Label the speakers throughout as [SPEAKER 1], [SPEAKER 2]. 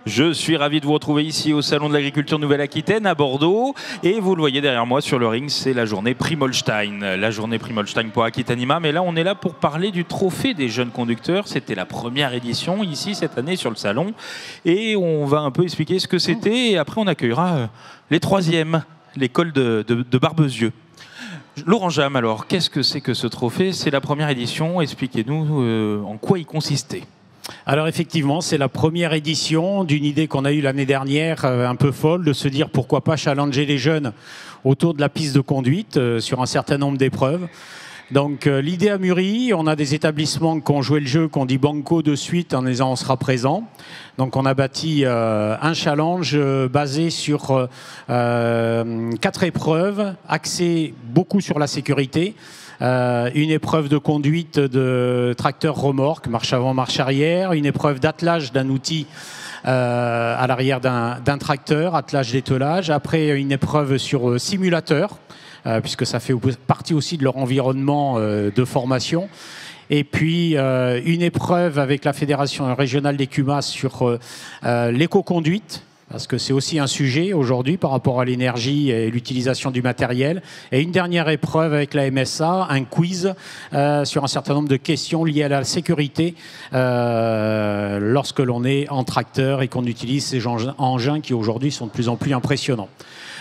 [SPEAKER 1] Je suis ravi de vous retrouver ici au Salon de l'Agriculture Nouvelle-Aquitaine à Bordeaux. Et vous le voyez derrière moi sur le ring, c'est la journée Primolstein. La journée Primolstein pour Aquitanima. Mais là, on est là pour parler du trophée des jeunes conducteurs. C'était la première édition ici cette année sur le salon. Et on va un peu expliquer ce que c'était. Et après, on accueillera les troisièmes, l'école de Barbezieux. Laurent Jam, alors, qu'est-ce que c'est que ce trophée? C'est la première édition. Expliquez-nous en quoi il consistait.
[SPEAKER 2] Alors effectivement, c'est la première édition d'une idée qu'on a eue l'année dernière, un peu folle, de se dire pourquoi pas challenger les jeunes autour de la piste de conduite sur un certain nombre d'épreuves. Donc l'idée a mûri, on a des établissements qui ont joué le jeu, qui ont dit banco de suite en disant on sera présent. Donc on a bâti un challenge basé sur 4 épreuves, axées beaucoup sur la sécurité. Une épreuve de conduite de tracteur remorque, marche avant, marche arrière, une épreuve d'attelage d'un outil à l'arrière d'un tracteur, attelage d'ételage, après une épreuve sur simulateur, puisque ça fait partie aussi de leur environnement de formation. Et puis une épreuve avec la Fédération régionale des CUMAS sur l'éco-conduite, parce que c'est aussi un sujet aujourd'hui par rapport à l'énergie et l'utilisation du matériel. Et une dernière épreuve avec la MSA, un quiz sur un certain nombre de questions liées à la sécurité lorsque l'on est en tracteur et qu'on utilise ces engins qui aujourd'hui sont de plus en plus impressionnants.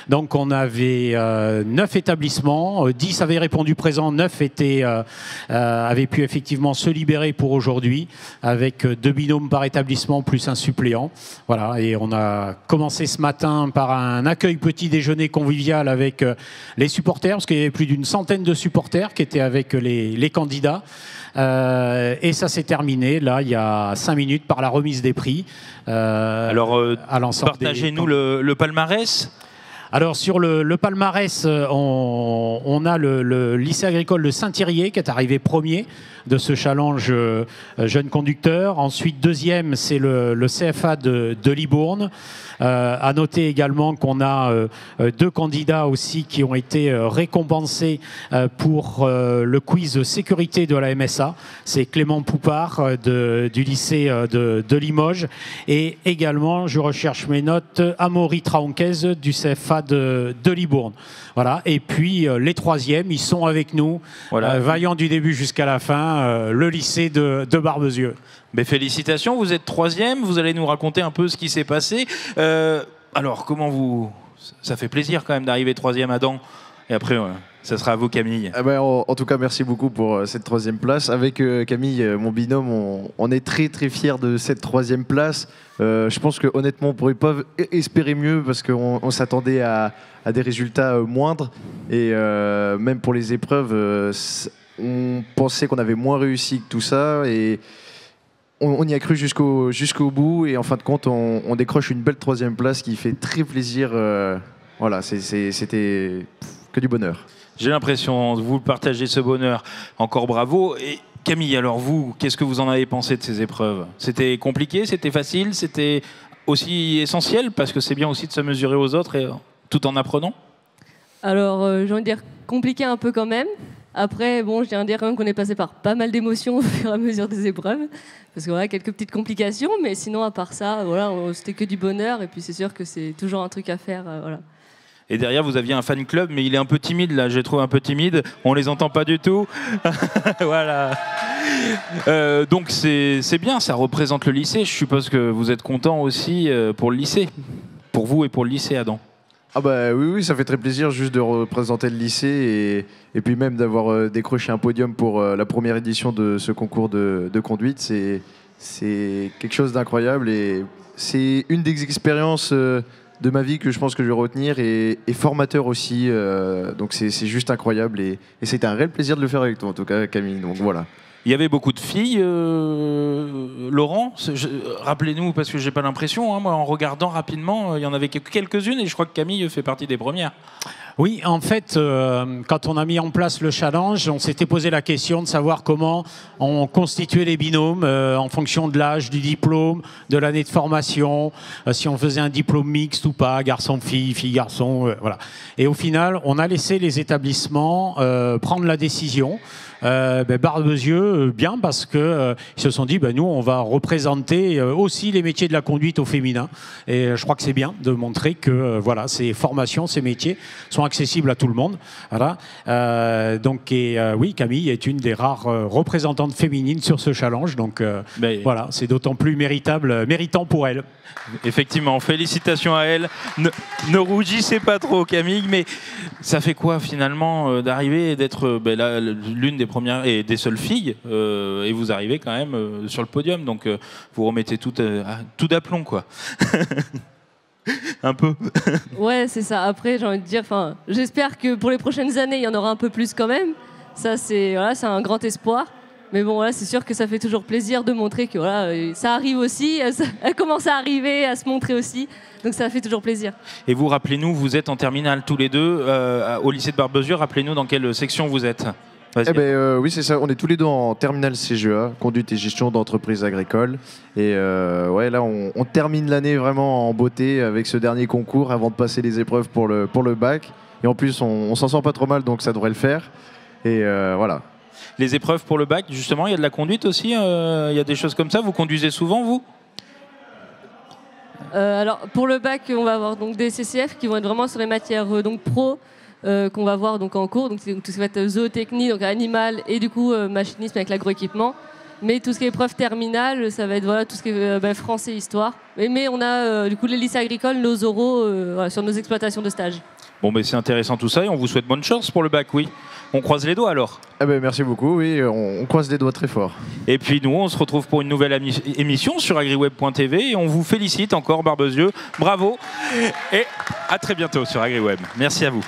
[SPEAKER 2] Donc on avait 9 établissements, 10 avaient répondu présent, 9 avaient pu effectivement se libérer pour aujourd'hui, avec 2 binômes par établissement plus un suppléant. Voilà, et on a commencé ce matin par un accueil petit déjeuner convivial avec les supporters, parce qu'il y avait plus d'une centaine de supporters qui étaient avec les candidats. Et ça s'est terminé, là, il y a 5 minutes, par la remise des prix.
[SPEAKER 1] Alors, partagez-nous le palmarès.
[SPEAKER 2] Alors sur le palmarès, on a le lycée agricole de Saint-Thirier qui est arrivé premier de ce challenge jeune conducteur. Ensuite, deuxième, c'est le CFA de Libourne. À noter également qu'on a 2 candidats aussi qui ont été récompensés pour le quiz sécurité de la MSA. C'est Clément Poupard du lycée de Limoges et également, je recherche mes notes, Amaury Traonquez du CFA de Libourne. Voilà. Et puis les troisièmes, ils sont avec nous, voilà. Vaillants du début jusqu'à la fin, le lycée de Barbezieux.
[SPEAKER 1] Mais félicitations, vous êtes troisième, vous allez nous raconter un peu ce qui s'est passé. Alors, ça fait plaisir quand même d'arriver troisième à Dents. Et après, ça sera à vous, Camille.
[SPEAKER 3] En tout cas, merci beaucoup pour cette troisième place. Avec Camille, mon binôme, on est très très fiers de cette troisième place. Je pense que honnêtement, on ne pourrait pas espérer mieux parce qu'on s'attendait à des résultats moindres. Et même pour les épreuves, on pensait qu'on avait moins réussi que tout ça. Et on y a cru jusqu'au bout. Et en fin de compte, on décroche une belle troisième place qui fait très plaisir. Voilà, c'était que du bonheur.
[SPEAKER 1] J'ai l'impression, vous partagez ce bonheur. Encore bravo. Et Camille, alors vous, qu'est-ce que vous en avez pensé de ces épreuves? C'était compliqué, c'était facile, c'était aussi essentiel, parce que c'est bien aussi de se mesurer aux autres et, tout en apprenant?
[SPEAKER 4] Alors, j'ai envie de dire compliqué un peu quand même. Après, bon, je tiens à dire quand même qu'on est passé par pas mal d'émotions au fur et à mesure des épreuves. Parce que voilà, quelques petites complications, mais sinon, à part ça, voilà, c'était que du bonheur. Et puis, c'est sûr que c'est toujours un truc à faire. Voilà.
[SPEAKER 1] Et derrière, vous aviez un fan club, mais il est un peu timide, là. Je le trouve un peu timide. On les entend pas du tout. Voilà. Donc, c'est bien, ça représente le lycée. Je suppose que vous êtes content aussi pour le lycée. Pour vous et pour le lycée, Adam.
[SPEAKER 3] Ah bah oui, ça fait très plaisir juste de représenter le lycée et puis même d'avoir décroché un podium pour la première édition de ce concours de conduite. C'est quelque chose d'incroyable et c'est une des expériences de ma vie que je pense que je vais retenir et formateur aussi. Donc c'est juste incroyable et c'était un réel plaisir de le faire avec toi en tout cas, Camille. Donc voilà.
[SPEAKER 1] Il y avait beaucoup de filles, Laurent. Rappelez-nous, parce que j'ai pas l'impression. Hein, moi, en regardant rapidement, il y en avait quelques-unes et je crois que Camille fait partie des premières.
[SPEAKER 2] Oui, en fait, quand on a mis en place le challenge, on s'était posé la question de savoir comment on constituait les binômes en fonction de l'âge, du diplôme, de l'année de formation, si on faisait un diplôme mixte ou pas, garçon-fille, fille-garçon, voilà. Et au final, on a laissé les établissements prendre la décision. Barbezieux, bien, parce qu'ils se sont dit, nous, on va représenter aussi les métiers de la conduite au féminin. Et je crois que c'est bien de montrer que voilà, ces formations, ces métiers sont accessibles à tout le monde. Voilà. Oui, Camille est une des rares représentantes féminines sur ce challenge. Donc voilà, c'est d'autant plus méritant pour elle.
[SPEAKER 1] Effectivement, félicitations à elle. Ne rougissez pas trop, Camille, mais ça fait quoi finalement d'arriver et d'être l'une des premières et des seules filles et vous arrivez quand même sur le podium, donc vous remettez tout d'aplomb, quoi. Un peu.
[SPEAKER 4] Ouais, c'est ça. Après, j'ai envie de dire, j'espère que pour les prochaines années, il y en aura un peu plus quand même. Ça, c'est un grand espoir. Mais bon, voilà, c'est sûr que ça fait toujours plaisir de montrer que voilà, ça arrive aussi, elle commence à arriver, à se montrer aussi. Donc ça fait toujours plaisir.
[SPEAKER 1] Et vous, rappelez-nous, vous êtes en terminale tous les deux au lycée de Barbezieux. Rappelez-nous dans quelle section vous êtes.
[SPEAKER 3] Oui, c'est ça. On est tous les deux en terminale CGA, conduite et gestion d'entreprises agricoles. Et là, on termine l'année vraiment en beauté avec ce dernier concours avant de passer les épreuves pour le bac. Et en plus, on s'en sort pas trop mal, donc ça devrait le faire. Et voilà.
[SPEAKER 1] Les épreuves pour le bac, justement, il y a de la conduite aussi, il y a des choses comme ça. Vous conduisez souvent, vous ?
[SPEAKER 4] Alors, pour le bac, on va avoir donc des CCF qui vont être vraiment sur les matières pro qu'on va voir donc en cours. Donc, tout ce qui va être zootechnie, donc animal, et du coup machinisme avec l'agroéquipement. Mais tout ce qui est épreuve terminale, ça va être tout ce qui est français, histoire. Mais on a du coup les lycées agricoles, nos oraux sur nos exploitations de stage.
[SPEAKER 1] Bon, c'est intéressant tout ça et on vous souhaite bonne chance pour le bac, oui. On croise les doigts alors.
[SPEAKER 3] Merci beaucoup, oui, on croise les doigts très fort.
[SPEAKER 1] Et puis nous, on se retrouve pour une nouvelle émission sur agriweb.tv et on vous félicite encore, Barbezieux. Bravo et à très bientôt sur AgriWeb. Merci à vous.